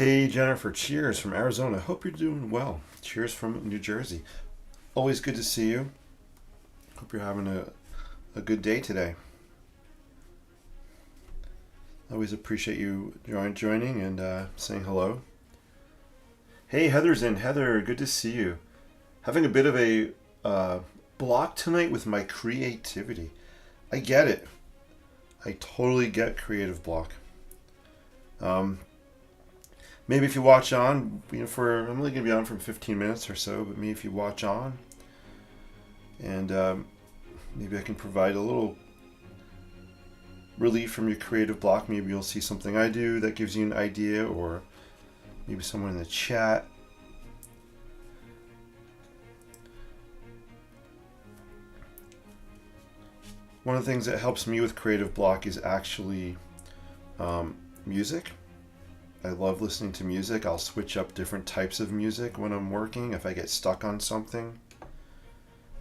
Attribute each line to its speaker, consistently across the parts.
Speaker 1: Hey Jennifer, cheers from Arizona. Hope you're doing well. Cheers from New Jersey. Always good to see you. Hope you're having a good day today. Always appreciate you joining and saying hello. Hey, Heather's in. Heather, good to see you. Having a bit of a block tonight with my creativity. I get it. I totally get creative block. Um, Maybe if you watch on, I'm only gonna be on for 15 minutes or so, but maybe if you watch on, and maybe I can provide a little relief from your creative block. Maybe you'll see something I do that gives you an idea, or maybe someone in the chat. One of the things that helps me with creative block is actually music. I love listening to music. I'll switch up different types of music when I'm working if I get stuck on something.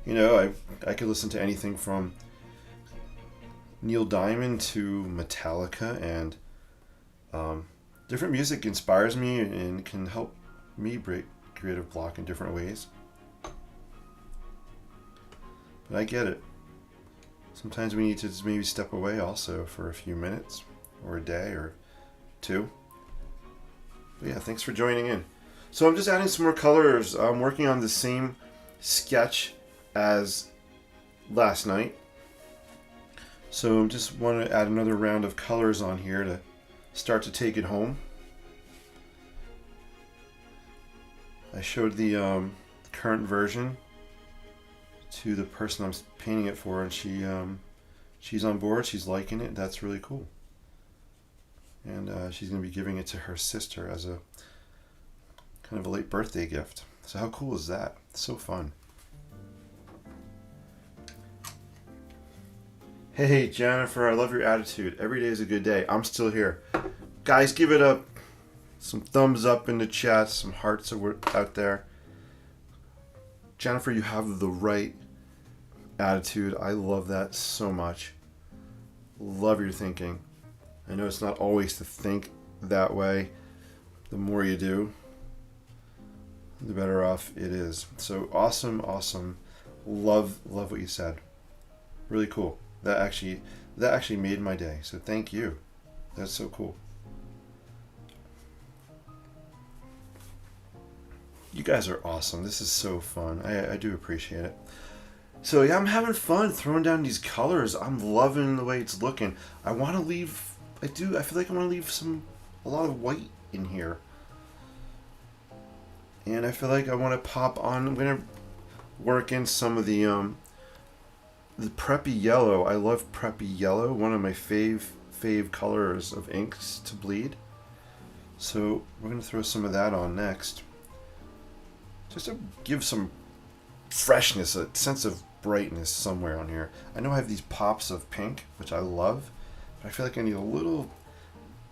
Speaker 1: I could listen to anything from Neil Diamond to Metallica, and different music inspires me and can help me break creative block in different ways. But I get it. Sometimes we need to just maybe step away also for a few minutes or a day or two. But yeah, thanks for joining in. So I'm just adding some more colors. I'm working on the same sketch as last night. So I just want to add another round of colors on here to start to take it home. I showed the current version to the person I'm painting it for, and she's on board. She's liking it. That's really cool. And she's going to be giving it to her sister as a kind of a late birthday gift. So how cool is that? It's so fun. Hey Jennifer, I love your attitude. Every day is a good day. I'm still here. Guys, give it up. Some thumbs up in the chat. Some hearts out there. Jennifer, you have the right attitude. I love that so much. Love your thinking. I know it's not always to think that way. The more you do, the better off it is. So awesome. Love what you said. Really cool. That actually made my day. So thank you. That's so cool. You guys are awesome. This is so fun. I do appreciate it. So yeah, I'm having fun throwing down these colors. I'm loving the way it's looking. I want to leave. I feel like I want to leave a lot of white in here. And I feel like I want to pop on. I'm gonna work in some of the preppy yellow. I love preppy yellow. One of my fave colors of inks to bleed. So we're gonna throw some of that on next, just to give some freshness, a sense of brightness somewhere on here. I know I have these pops of pink, which I love, but I feel like I need a little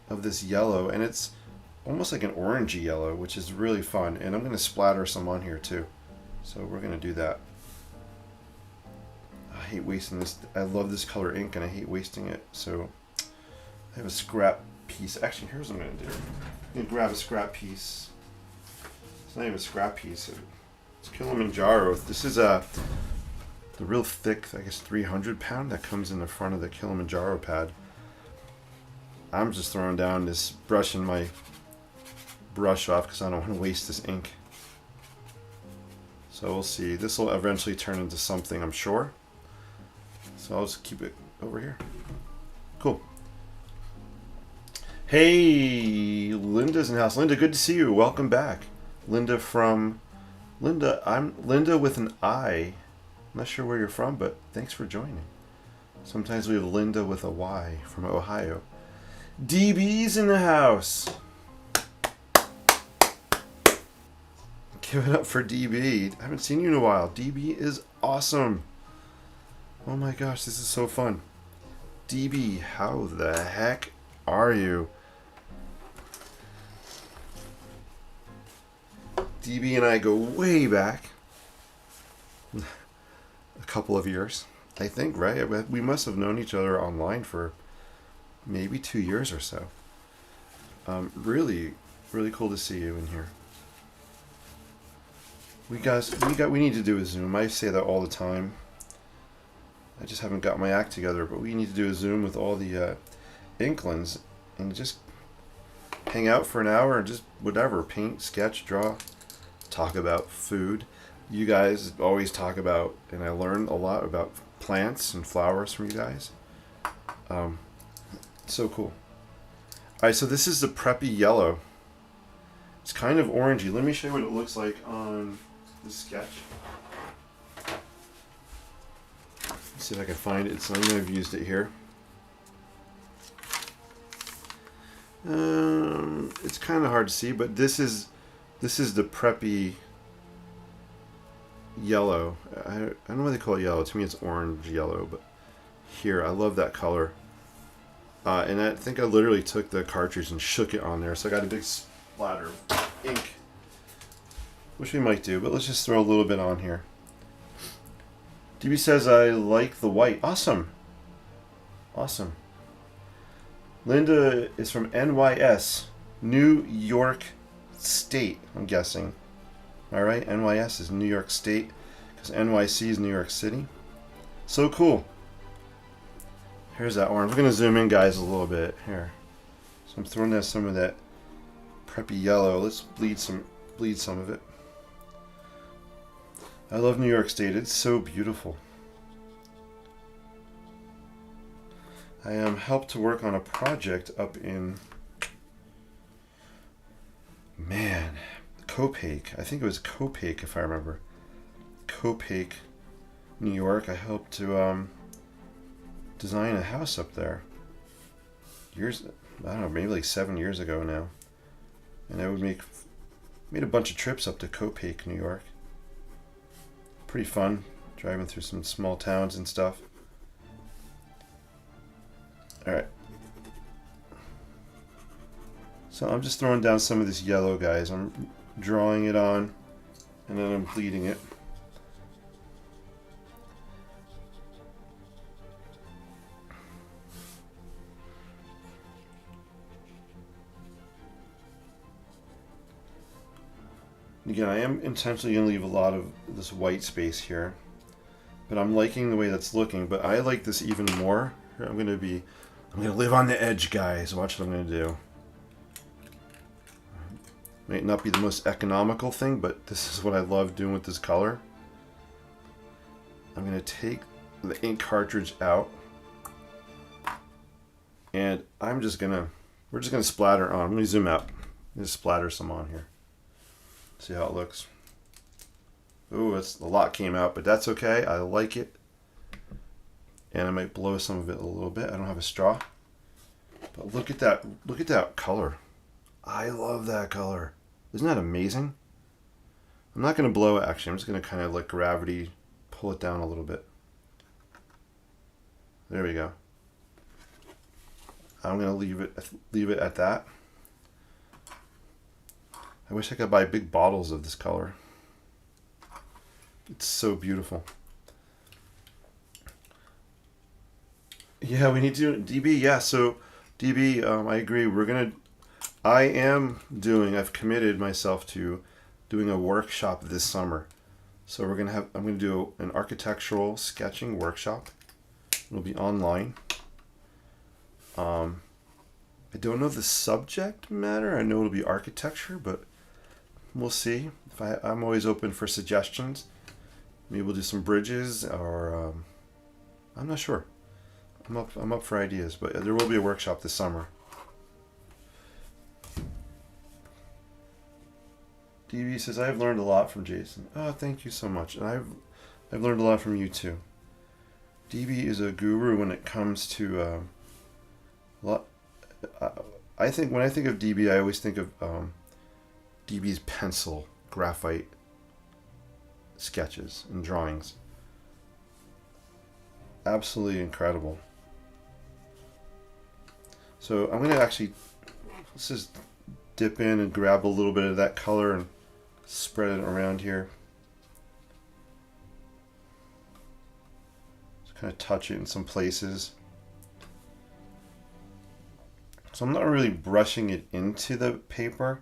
Speaker 1: of this yellow, and it's almost like an orangey yellow, which is really fun. And I'm going to splatter some on here too. So we're going to do that. I hate wasting this. I love this color ink and I hate wasting it. So I have a scrap piece. Actually, here's what I'm going to do. I'm going to grab a scrap piece. It's not even a scrap piece. It's Kilimanjaro. This is the real thick, I guess 300 pound that comes in the front of the Kilimanjaro pad. I'm just throwing down this, brushing my brush off because I don't want to waste this ink. So we'll see. This will eventually turn into something, I'm sure. So I'll just keep it over here. Cool. Hey, Linda's in the house. Linda, good to see you. Welcome back. I'm Linda with an I. I'm not sure where you're from, but thanks for joining. Sometimes we have Linda with a Y from Ohio. DB's in the house. Give it up for DB. I haven't seen you in a while. DB is awesome. Oh my gosh, this is so fun. DB, how the heck are you? DB and I go way back. A couple of years, I think, right? We must have known each other online for maybe 2 years or so. Really Really cool to see you in here. We need to do a Zoom. I say that all the time. I just haven't got my act together, but we need to do a Zoom with all the Inklings and just hang out for an hour and just whatever, paint, sketch, draw, talk about food. You guys always talk about, and I learn a lot about plants and flowers from you guys. So cool. Alright, so this is the Preppy Yellow. It's kind of orangey. Let me show you what it looks like on the sketch. Let's see if I can find it. So I know I've used it here. It's kind of hard to see, but this is the Preppy Yellow. I don't know why they call it yellow. To me, it's orange yellow, but here, I love that color. And I think I literally took the cartridge and shook it on there, so I got a big splatter of ink. Which we might do, but let's just throw a little bit on here. DB says, I like the white. Awesome. Awesome. Linda is from NYS, New York State, I'm guessing. Alright, NYS is New York State, because NYC is New York City. So cool. Here's that orange. We're going to zoom in, guys, a little bit. Here. So I'm throwing down some of that Preppy Yellow. Let's bleed some of it. I love New York State. It's so beautiful. I helped to work on a project up in, Copake. I think it was Copake, if I remember. Copake, New York. I helped to design a house up there. I don't know, maybe like 7 years ago now. And I would made a bunch of trips up to Copake, New York. Pretty fun, driving through some small towns and stuff. Alright. So I'm just throwing down some of this yellow, guys. I'm drawing it on, and then I'm bleeding it. Again, I am intentionally going to leave a lot of this white space here, but I'm liking the way that's looking, but I like this even more. I'm going to live on the edge, guys. Watch what I'm going to do. Might not be the most economical thing, but this is what I love doing with this color. I'm going to take the ink cartridge out, and we're just going to splatter on. I'm going to zoom out and just splatter some on here. See how it looks. Ooh, a lot came out, but that's okay. I like it. And I might blow some of it a little bit. I don't have a straw. But look at that color. I love that color. Isn't that amazing? I'm not going to blow it, actually. I'm just going to kind of let gravity pull it down a little bit. There we go. I'm going to leave it at that. I wish I could buy big bottles of this color. It's so beautiful. Yeah, we need to do DB. Yeah, so DB, I agree. I've committed myself to doing a workshop this summer. So I'm going to do an architectural sketching workshop. It'll be online. I don't know the subject matter. I know it'll be architecture, but we'll see. I'm always open for suggestions. Maybe we'll do some bridges, or I'm not sure. I'm up for ideas, but there will be a workshop this summer. DB says, I've learned a lot from Jason. Oh, thank you so much. And I've learned a lot from you too. DB is a guru when it comes to I think when I think of DB, I always think of DB's pencil graphite sketches and drawings. Absolutely incredible. So I'm going to let's just dip in and grab a little bit of that color and spread it around here. Just kind of touch it in some places. So I'm not really brushing it into the paper.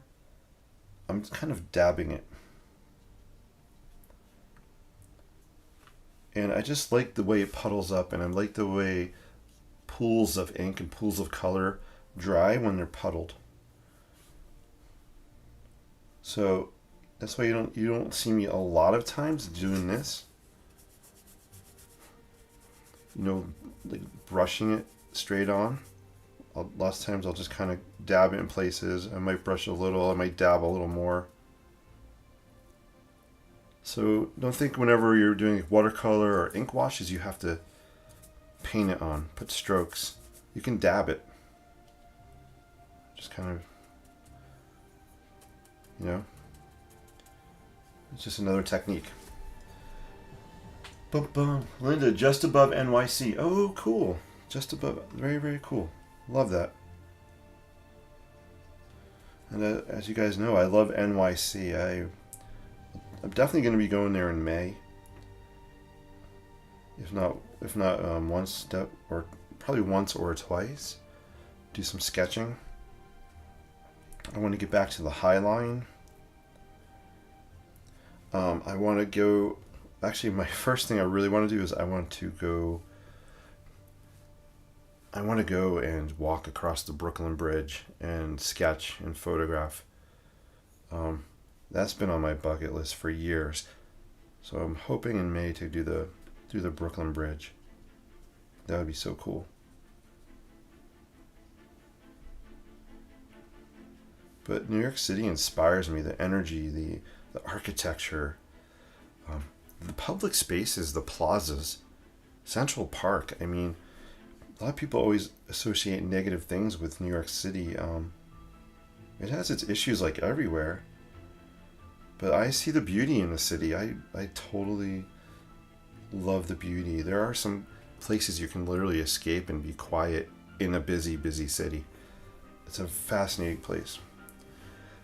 Speaker 1: I'm kind of dabbing it. And I just like the way it puddles up, and I like the way pools of ink and pools of color dry when they're puddled. So that's why you don't see me a lot of times doing this. Like brushing it straight on. Lots of times I'll just kind of dab it in places. I might brush a little, I might dab a little more. So don't think whenever you're doing watercolor or ink washes you have to paint it on, put strokes. You can dab it. Just kind of, it's just another technique. Bum, bum. Linda, just above NYC. Oh, cool. Just above. Very, very cool. Love that. And as you guys know, I love NYC. I'm definitely going to be going there in May. If not once, or probably once or twice. Do some sketching. I want to get back to the High Line. I want to go. Actually, my first thing I really want to do is I want to go and walk across the Brooklyn Bridge and sketch and photograph. That's been on my bucket list for years. So I'm hoping in May to do the Brooklyn Bridge. That would be so cool. But New York City inspires me. The energy, the architecture, the public spaces, the plazas, Central Park. I mean, a lot of people always associate negative things with New York City. It has its issues like everywhere. But I see the beauty in the city. I totally love the beauty. There are some places you can literally escape and be quiet in a busy, busy city. It's a fascinating place.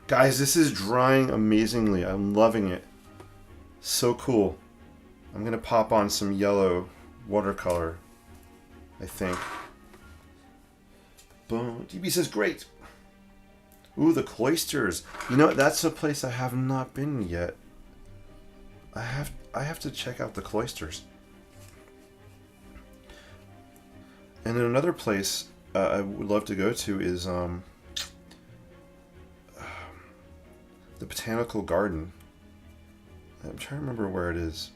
Speaker 1: Guys, this is drying amazingly. I'm loving it. So cool. I'm going to pop on some yellow watercolor, I think. Boom. DB says, great. Ooh, the Cloisters. That's a place I have not been yet. I have to check out the Cloisters. And then another place I would love to go to is the Botanical Garden. I'm trying to remember where it is.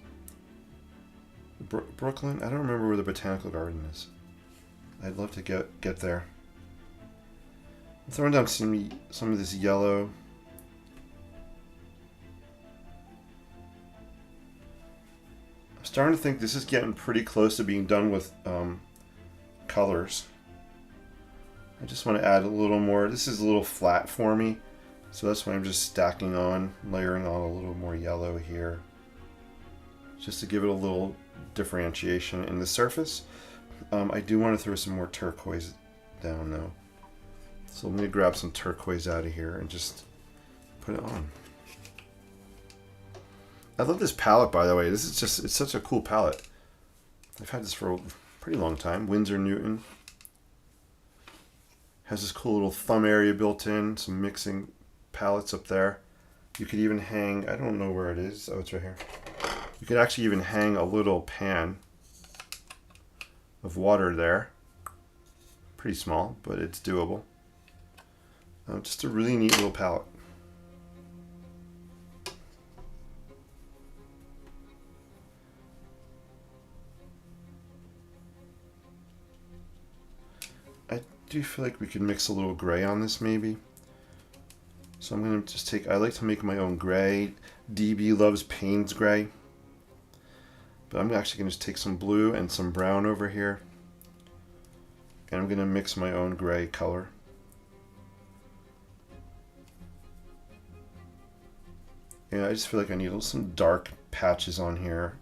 Speaker 1: Brooklyn? I don't remember where the Botanical Garden is. I'd love to get there. I'm throwing down some of this yellow. I'm starting to think this is getting pretty close to being done with colors. I just want to add a little more. This is a little flat for me, so that's why I'm just stacking on, layering on a little more yellow here, just to give it a little differentiation in the surface. I do want to throw some more turquoise down though. So I'm going to grab some turquoise out of here and just put it on. I love this palette, by the way. It's such a cool palette. I've had this for a pretty long time. Winsor Newton. Has this cool little thumb area built in. Some mixing palettes up there. You could even hang, I don't know where it is. Oh, it's right here. You could actually even hang a little pan of water there. Pretty small, but it's doable. Just a really neat little palette. I do feel like we could mix a little gray on this maybe. So I'm going to just I like to make my own gray. DB loves Payne's gray. But I'm actually going to just take some blue and some brown over here. And I'm going to mix my own gray color. Yeah, I just feel like I need some dark patches on here.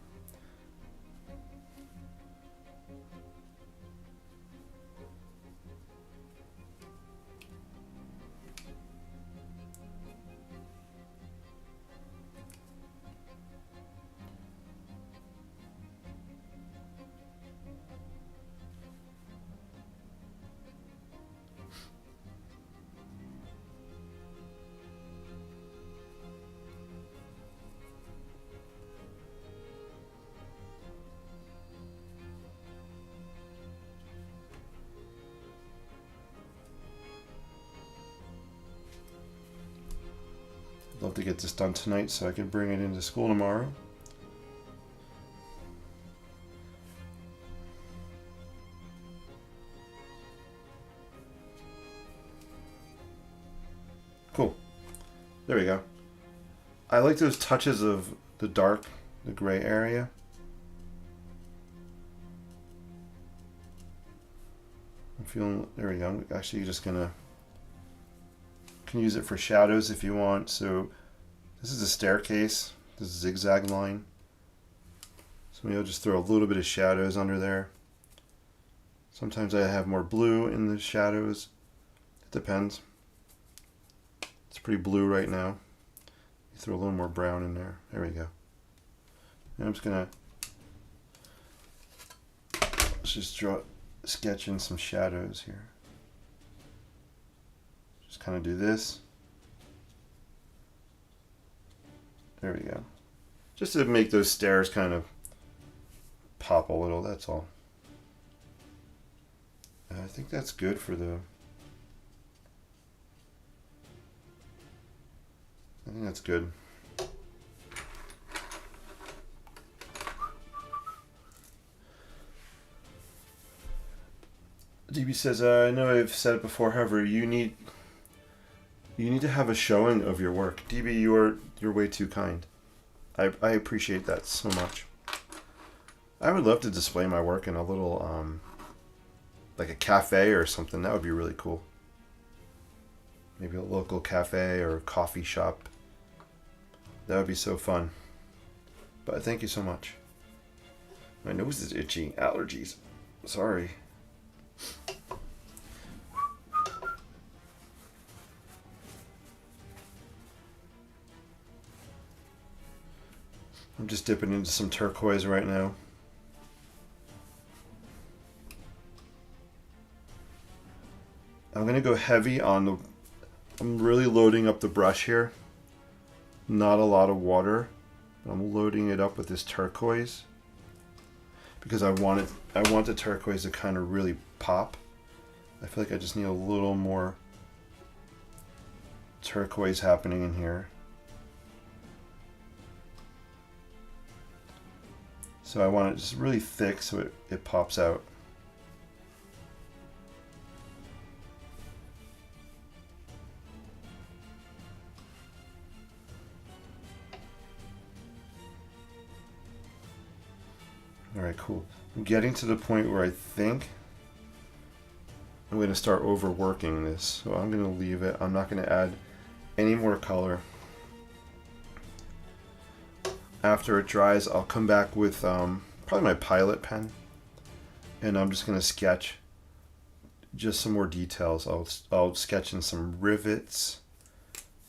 Speaker 1: love to get this done tonight so I can bring it into school tomorrow. Cool. There we go. I like those touches of the dark, the gray area. I'm feeling, there we go. I'm actually just gonna, can use it for shadows if you want. So this is a staircase, this zigzag line. So maybe I'll just throw a little bit of shadows under there. Sometimes I have more blue in the shadows. It depends. It's pretty blue right now. You throw a little more brown in there. There we go. And I'm just gonna, let's just sketch in some shadows here. Just kind of do this. There we go. Just to make those stairs kind of pop a little, that's all. And I think that's good for the, I think that's good. DB says, I know I've said it before, however, you need to have a showing of your work. DB, you're way too kind. I appreciate that so much. I would love to display my work in a little, like a cafe or something. That would be really cool. Maybe a local cafe or coffee shop. That would be so fun. But thank you so much. My nose is itchy. Allergies. Sorry. I'm just dipping into some turquoise right now. I'm going to go heavy on the, I'm really loading up the brush here. Not a lot of water. I'm loading it up with this turquoise because I want the turquoise to kind of really pop. I feel like I just need a little more turquoise happening in here. So I want it just really thick so it pops out. Alright, cool. I'm getting to the point where I think I'm going to start overworking this. So I'm going to leave it. I'm not going to add any more color. After it dries, I'll come back with probably my Pilot pen. And I'm just going to sketch just some more details. I'll sketch in some rivets,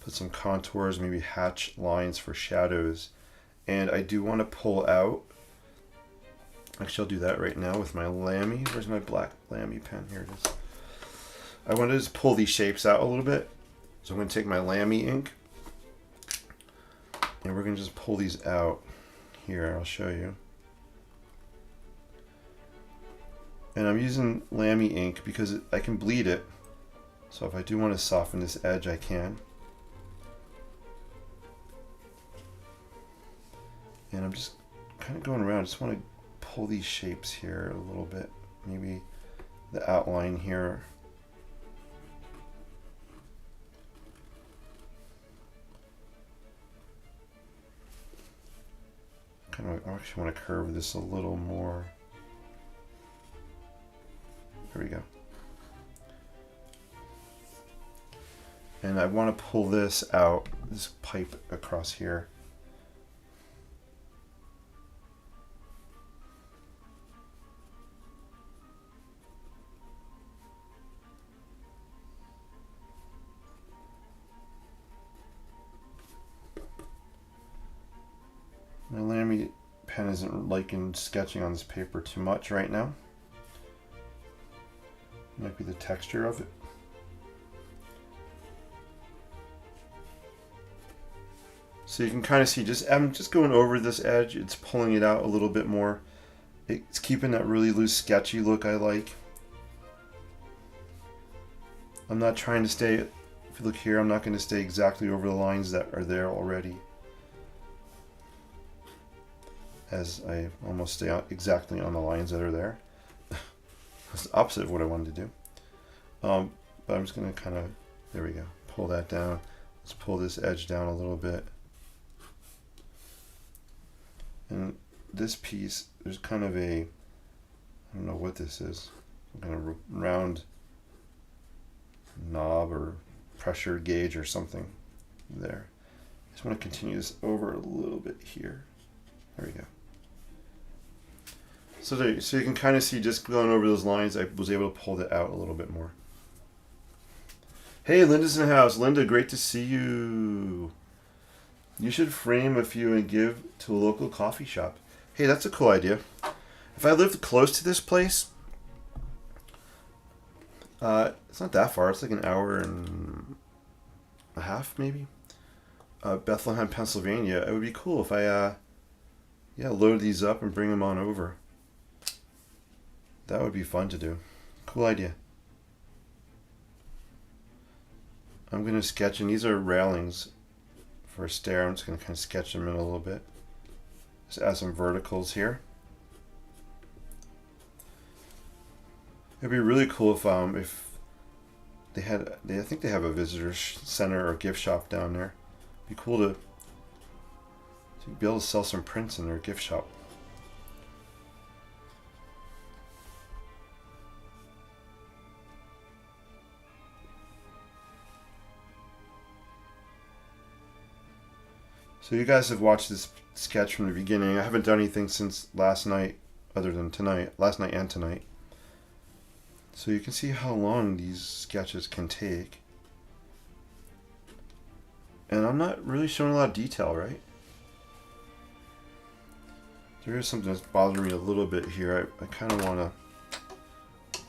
Speaker 1: put some contours, maybe hatch lines for shadows. And I do want to pull out, actually I'll do that right now with my Lamy. Where's my black Lamy pen? Here it is. I want to just pull these shapes out a little bit. So I'm going to take my Lamy ink and we're going to just pull these out. Here, I'll show you. And I'm using Lamy ink because I can bleed it. So if I do want to soften this edge, I can. And I'm just kind of going around. I just want to pull these shapes here a little bit. Maybe the outline here. I actually want to curve this a little more. There we go. And I want to pull this out, this pipe across here. My Lamy pen isn't liking sketching on this paper too much right now. Might be the texture of it. So you can kind of see, I'm just going over this edge. It's pulling it out a little bit more. It's keeping that really loose, sketchy look I like. I'm not trying to stay If you look here, I'm not going to stay exactly over the lines that are there already, as I almost stay exactly on the lines that are there. That's the opposite of what I wanted to do. But I'm just going to kind of, there we go, pull that down. Let's pull this edge down a little bit. And this piece, there's kind of a, I don't know what this is, kind of round knob or pressure gauge or something there. I just want to continue this over a little bit here. There we go. So you can kind of see, just going over those lines, I was able to pull that out a little bit more. Hey, Linda's in the house. Linda, great to see you. You should frame a few and give to a local coffee shop. Hey, that's a cool idea. If I lived close to this place, it's not that far. It's like an hour and a half, maybe. Bethlehem, Pennsylvania. It would be cool if I, load these up and bring them on over. That would be fun to do. Cool idea. I'm going to sketch, and these are railings for a stair. I'm just going to kind of sketch them in a little bit. Just add some verticals here. It'd be really cool if they had, I think they have a visitor center or gift shop down there. It'd be cool to be able to sell some prints in their gift shop. So you guys have watched this sketch from the beginning. I haven't done anything since last night, other than last night and tonight. So you can see how long these sketches can take. And I'm not really showing a lot of detail, right? There is something that's bothering me a little bit here. I kind of want to...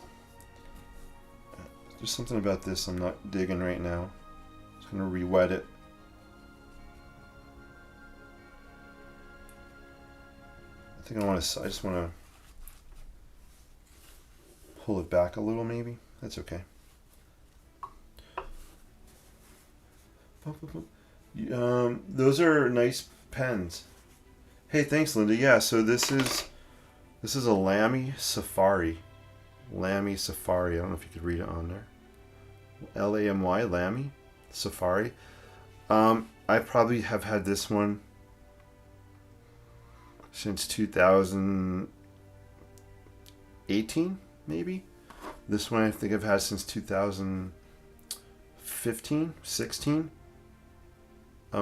Speaker 1: There's something about this I'm not digging right now. I'm just going to re-wet it. I think I just want to pull it back a little, maybe. That's okay. Those are nice pens. Hey, thanks, Linda. Yeah, so this is a Lamy Safari. Lamy Safari. I don't know if you could read it on there. Lamy, Lamy Safari. I probably have had this one since 2018, maybe. This one I think I've had since 2015, 16.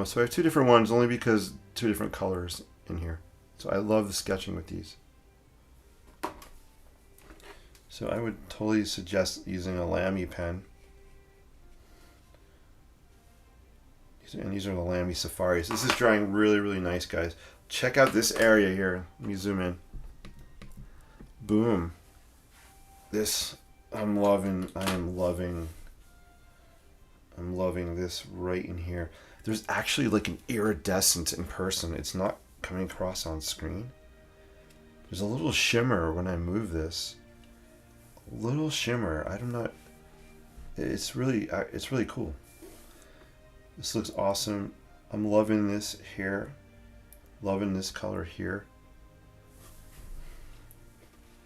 Speaker 1: So I have two different ones, only because two different colors in here. So I love the sketching with these. So I would totally suggest using a Lamy pen. And these are the Lamy Safaris. This is drying really, really nice, guys. Check out this area here. Let me zoom in. Boom. This, I'm loving this right in here. There's actually like an iridescence in person. It's not coming across on screen. There's a little shimmer when I move this. A little shimmer. It's really cool. This looks awesome. I'm loving this here. Loving this color here.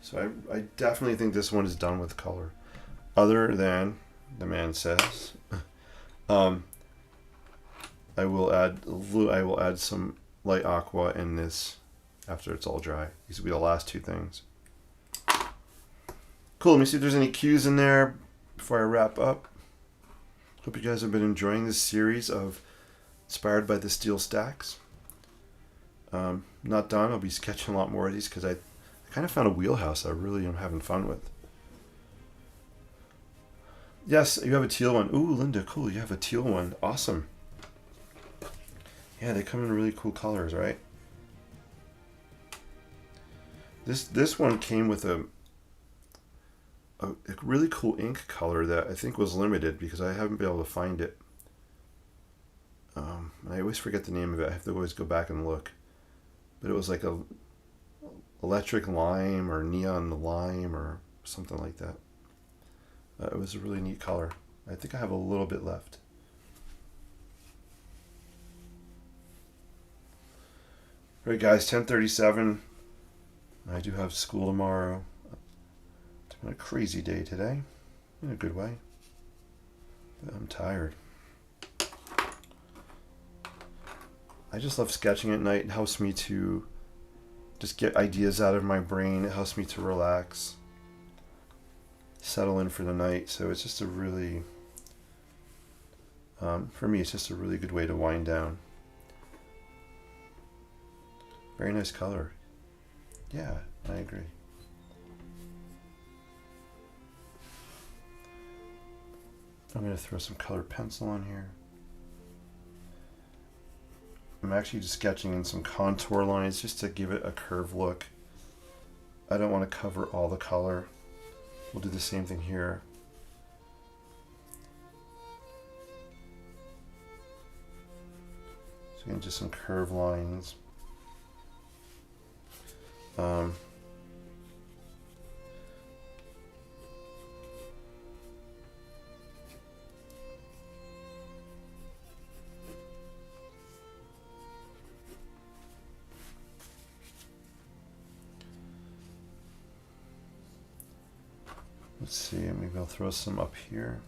Speaker 1: So I definitely think this one is done with color. Other than, the man says, I will add some light aqua in this after it's all dry. These will be the last two things. Cool, let me see if there's any cues in there before I wrap up. Hope you guys have been enjoying this series of Inspired by the Steel Stacks. Not done. I'll be sketching a lot more of these because I kind of found a wheelhouse I really am having fun with. Yes, you have a teal one. Ooh, Linda, cool. You have a teal one. Awesome. Yeah, they come in really cool colors, right? This one came with a really cool ink color that I think was limited because I haven't been able to find it. I always forget the name of it. I have to always go back and look. But it was like a electric lime or neon lime or something like that. It was a really neat color. I think I have a little bit left. All right, guys, 10:37. I do have school tomorrow. It's been a crazy day today, in a good way. But I'm tired. I just love sketching at night. It helps me to just get ideas out of my brain. It helps me to relax, settle in for the night. So it's just a really, for me, it's just a really good way to wind down. Very nice color. Yeah, I agree. I'm going to throw some colored pencil on here. I'm actually just sketching in some contour lines just to give it a curved look. I don't want to cover all the color. We'll do the same thing here. So again, just some curved lines. Let's see, maybe I'll throw some up here.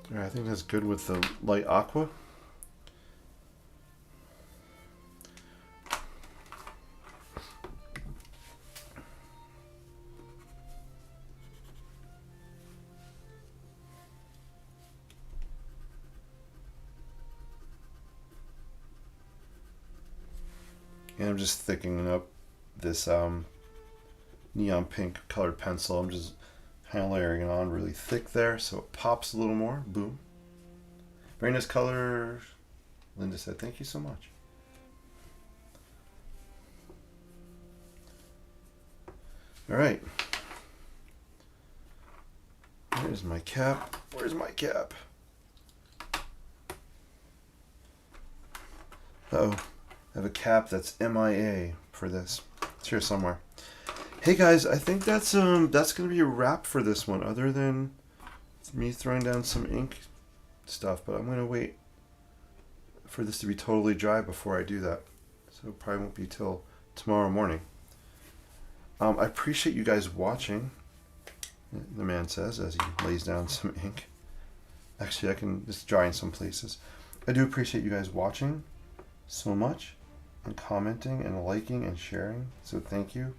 Speaker 1: All right, I think that's good with the light aqua. And I'm just thickening up this neon pink colored pencil. I'm just kind of layering it on really thick there so it pops a little more. Boom. Very nice color. Linda said, thank you so much. All right. Where's my cap? Where's my cap? Uh-oh. I have a cap that's MIA for this. It's here somewhere. Hey guys, I think that's gonna be a wrap for this one, other than me throwing down some ink stuff, but I'm gonna wait for this to be totally dry before I do that. So it probably won't be till tomorrow morning. I appreciate you guys watching, the man says as he lays down some ink. Actually, I can just dry in some places. I do appreciate you guys watching so much, and commenting and liking and sharing, so thank you.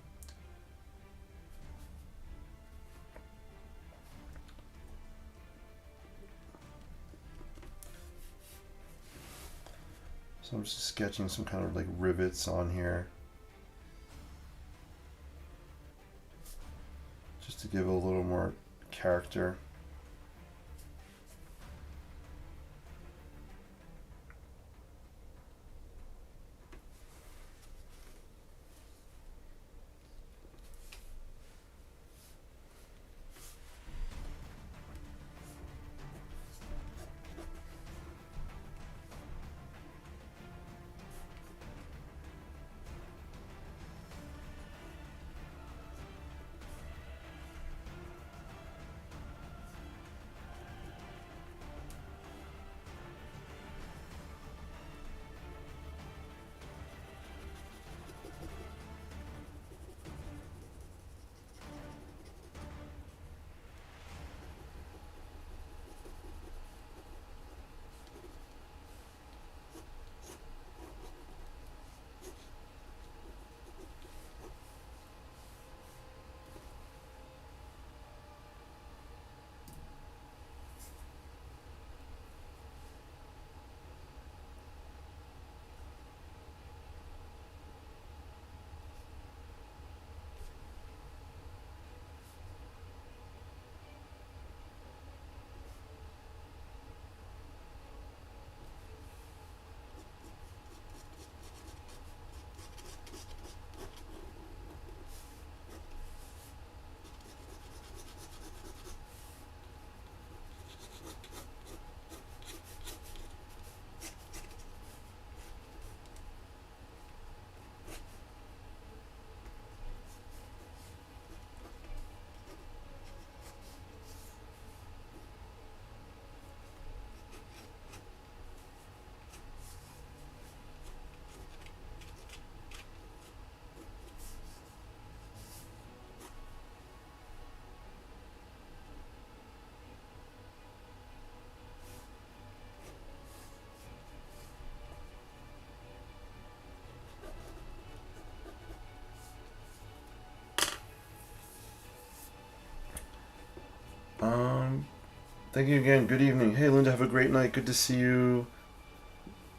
Speaker 1: So I'm just sketching some kind of like rivets on here, just to give it a little more character. Thank you again. Good evening. Hey, Linda, have a great night. Good to see you.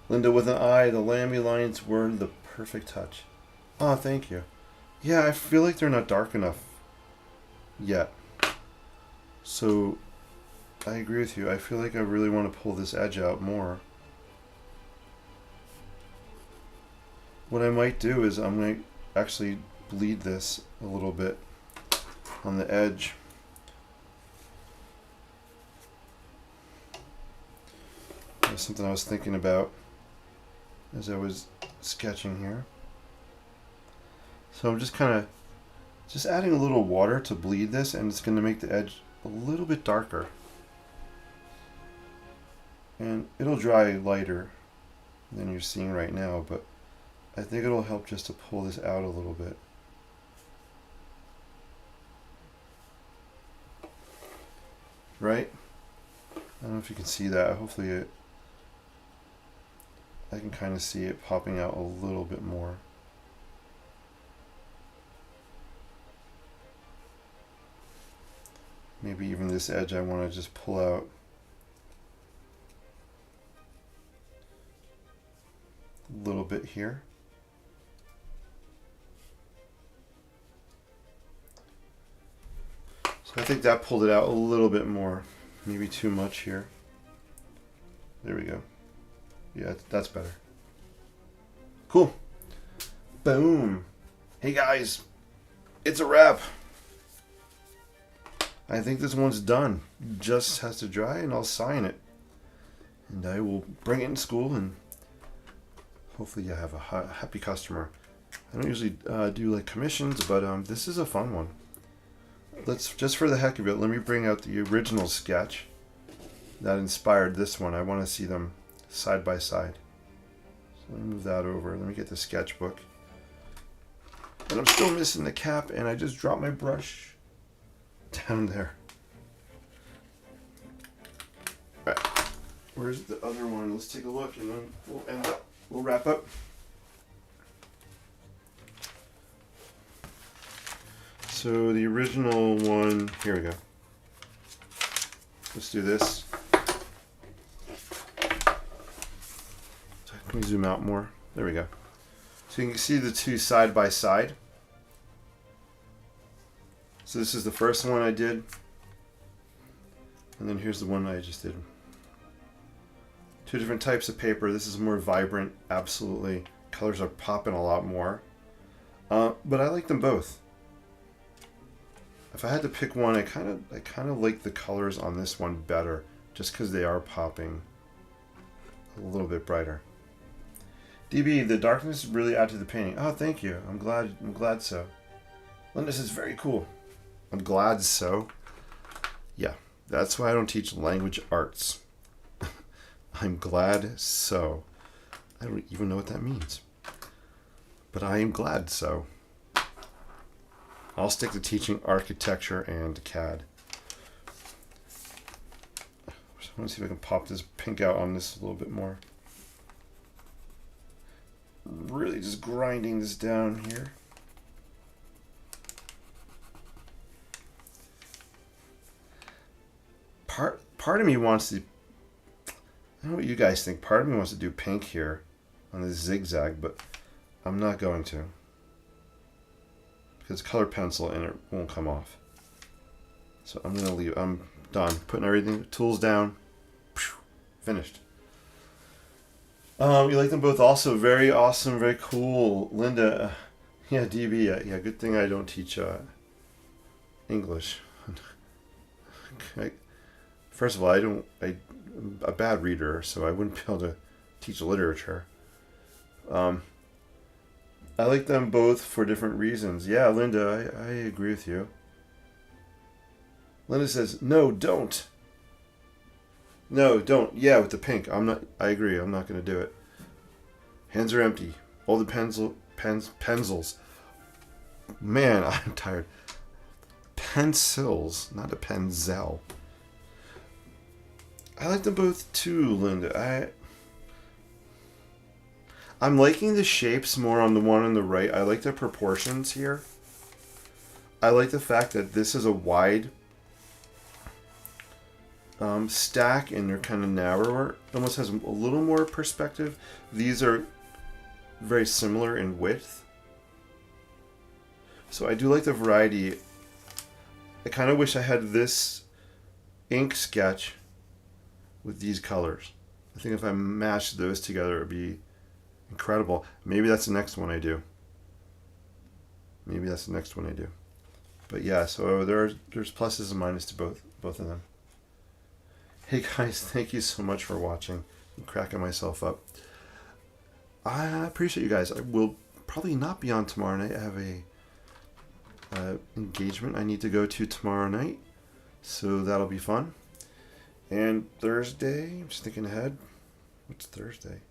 Speaker 1: Linda with an eye. The Lamy lines were the perfect touch. Oh, thank you. Yeah, I feel like they're not dark enough yet. So, I agree with you. I feel like I really want to pull this edge out more. What I might do is I'm going to actually bleed this a little bit on the edge. That's something I was thinking about as I was sketching here. So I'm just kind of just adding a little water to bleed this, and it's going to make the edge a little bit darker. And it'll dry lighter than you're seeing right now, but I think it'll help just to pull this out a little bit. Right? I don't know if you can see that. Hopefully I can kind of see it popping out a little bit more. Maybe even this edge I want to just pull out a little bit here. So I think that pulled it out a little bit more. Maybe too much here. There we go. Yeah, that's better. Cool. Boom. Hey guys, it's a wrap. I think this one's done. Just has to dry and I'll sign it. And I will bring it in school and hopefully you have a happy customer. I don't usually do like commissions, but this is a fun one. Let's, just for the heck of it, let me bring out the original sketch that inspired this one. I want to see them side by side. So let me move that over. Let me get the sketchbook. And I'm still missing the cap, and I just dropped my brush down there. All right, where's the other one? Let's take a look, and then we'll wrap up. So the original one, here we go. Let's do this. Can we zoom out more? There we go. So you can see the two side by side. So this is the first one I did. And then here's the one I just did. Two different types of paper. This is more vibrant, absolutely. Colors are popping a lot more. But I like them both. If I had to pick one, I kind of like the colors on this one better, just because they are popping a little bit brighter. DB, the darkness really add to the painting. Oh, thank you. I'm glad so. Linda says very cool. I'm glad so. Yeah, that's why I don't teach language arts. I'm glad so. I don't even know what that means. But I am glad so. I'll stick to teaching architecture and CAD. I want to see if I can pop this pink out on this a little bit more. Really just grinding this down here. Part of me wants to, I don't know what you guys think, part of me wants to do pink here on this zigzag, but I'm not going to. Because color pencil and it won't come off. So I'm going to leave, I'm done. Putting everything, tools down, finished. You like them both also. Very awesome, very cool. Linda, yeah, DB, yeah, good thing I don't teach English. First of all, I'm a bad reader, so I wouldn't be able to teach literature. I like them both for different reasons. Yeah, Linda, I agree with you. Linda says, no, don't. No, don't. Yeah, with the pink. I agree. I'm not going to do it. Hands are empty. All the pencils. Man, I'm tired. Pencils, not a pencil. I like them both too, Linda. I'm liking the shapes more on the one on the right. I like the proportions here. I like the fact that this is a wide stack and they're kind of narrower. It almost has a little more perspective. These are very similar in width. So I do like the variety. I kind of wish I had this ink sketch with these colors. I think if I mashed those together, it would be incredible. Maybe that's the next one I do. But yeah, so there's pluses and minuses to both of them. Hey guys, thank you so much for watching. I'm cracking myself up. I appreciate you guys. I will probably not be on tomorrow night. I have a engagement I need to go to tomorrow night, so that'll be fun. And Thursday, I'm just thinking ahead. What's Thursday?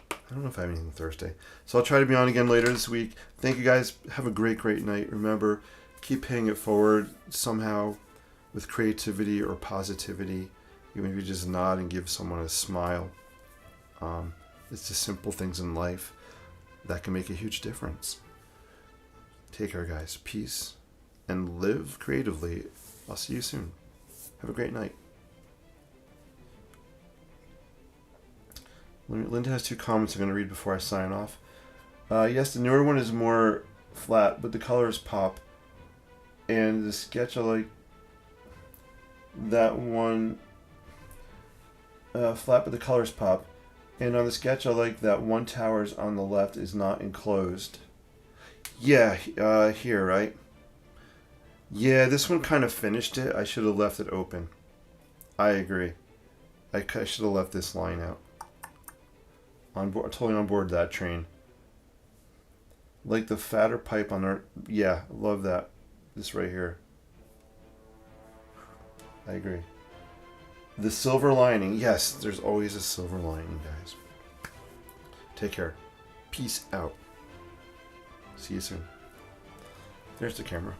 Speaker 1: I don't know if I have anything Thursday. So I'll try to be on again later this week. Thank you guys. Have a great night. Remember, keep paying it forward somehow with creativity or positivity. Even if you just nod and give someone a smile. It's just simple things in life that can make a huge difference. Take care, guys. Peace. And live creatively. I'll see you soon. Have a great night. Linda has 2 comments I'm going to read before I sign off. Yes, the newer one is more flat, but the colors pop. And the sketch, I like that one flat, but the colors pop. And on the sketch, I like that one towers on the left is not enclosed. Yeah, here, right? Yeah, this one kind of finished it. I should have left it open. I agree. I should have left this line out. On board, totally on board that train. Like the fatter pipe on our... Yeah, love that. This right here. I agree. The silver lining. Yes, there's always a silver lining, guys. Take care. Peace out. See you soon. There's the camera.